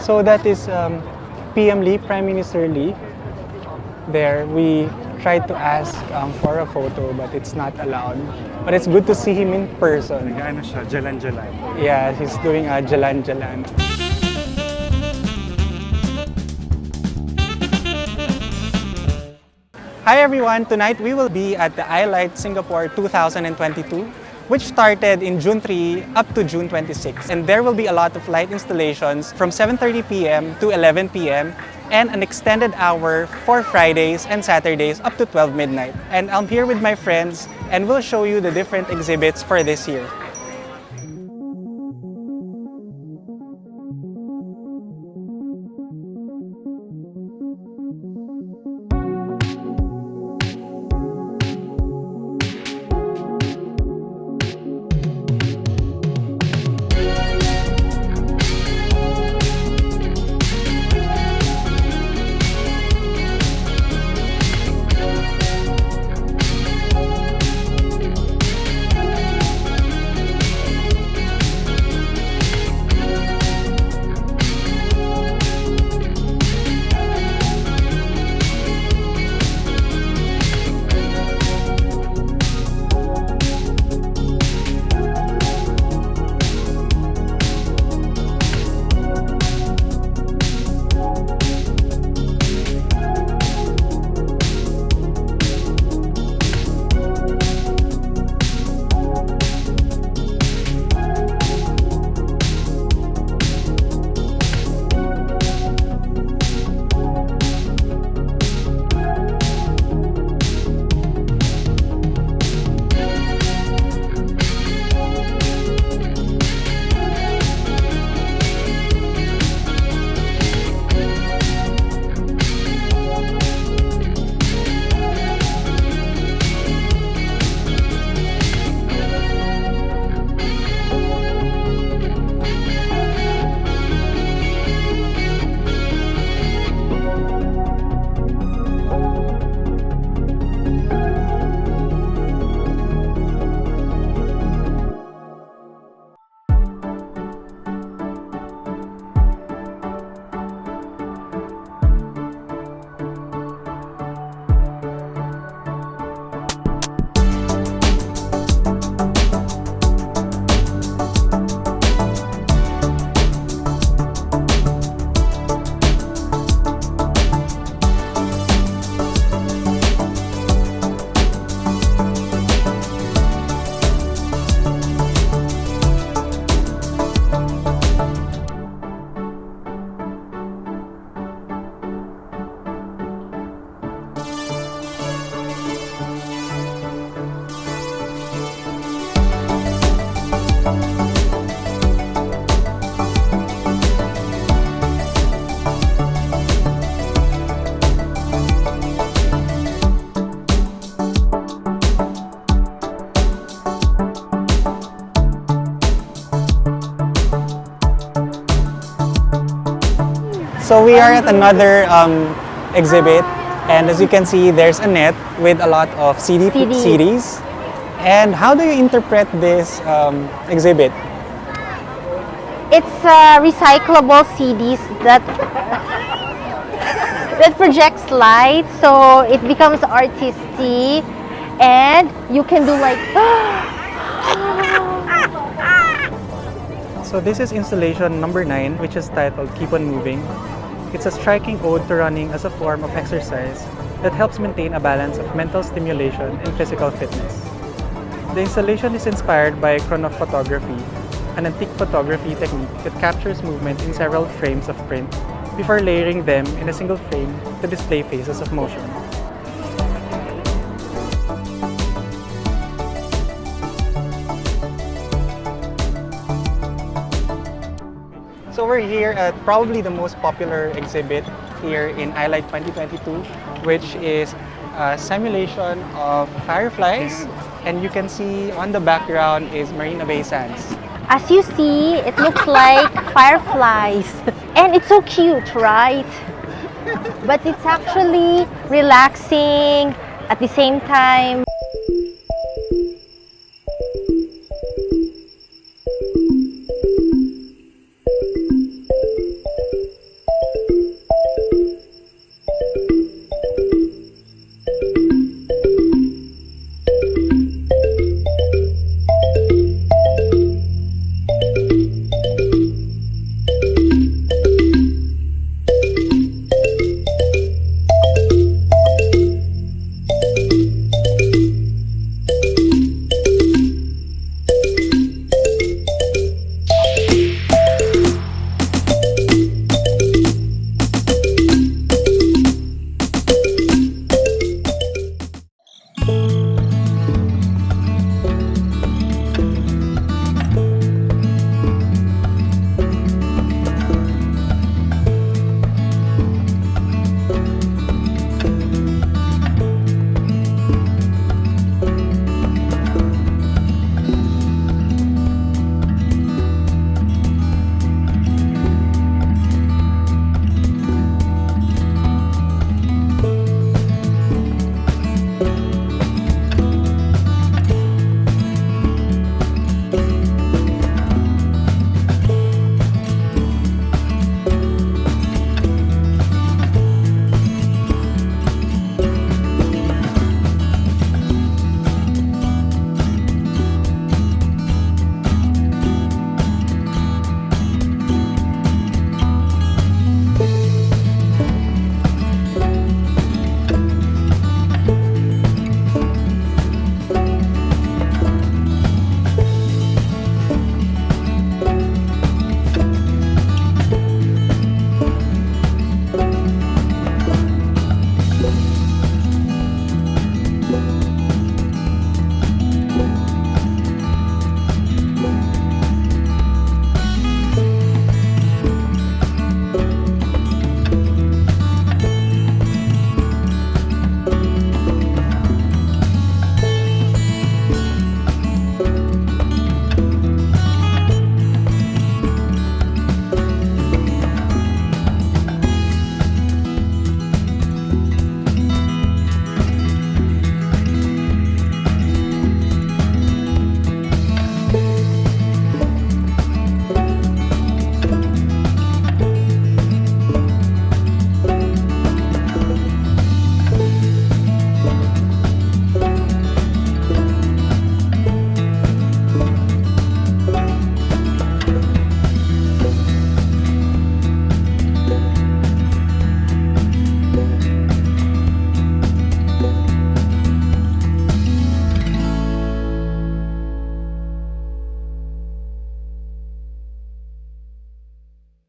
So that is PM Lee, Prime Minister Lee. There, we tried to ask for a photo, but it's not allowed. But it's good to see him in person. Nag-ano siya, jalan-jalan. Yeah, he's doing a jalan-jalan. Hi everyone! Tonight we will be at the iLight Singapore 2022, which started in June 3 up to June 26. And there will be a lot of light installations from 7:30 p.m. to 11 p.m. and an extended hour for Fridays and Saturdays up to 12 midnight. And I'm here with my friends and we'll show you the different exhibits for this year. So we are at another exhibit, and as you can see, there's a net with a lot of CDs. And how do you interpret this exhibit? It's recyclable CDs that projects light, so it becomes artistic, and you can do like. So this is installation number 9, which is titled Keep on Moving. It's a striking ode to running as a form of exercise that helps maintain a balance of mental stimulation and physical fitness. The installation is inspired by chronophotography, an antique photography technique that captures movement in several frames of print before layering them in a single frame to display phases of motion. So we're here at probably the most popular exhibit here in iLight 2022, which is a simulation of fireflies, and you can see on the background is Marina Bay Sands. As you see, it looks like fireflies. And it's so cute, right? But it's actually relaxing at the same time.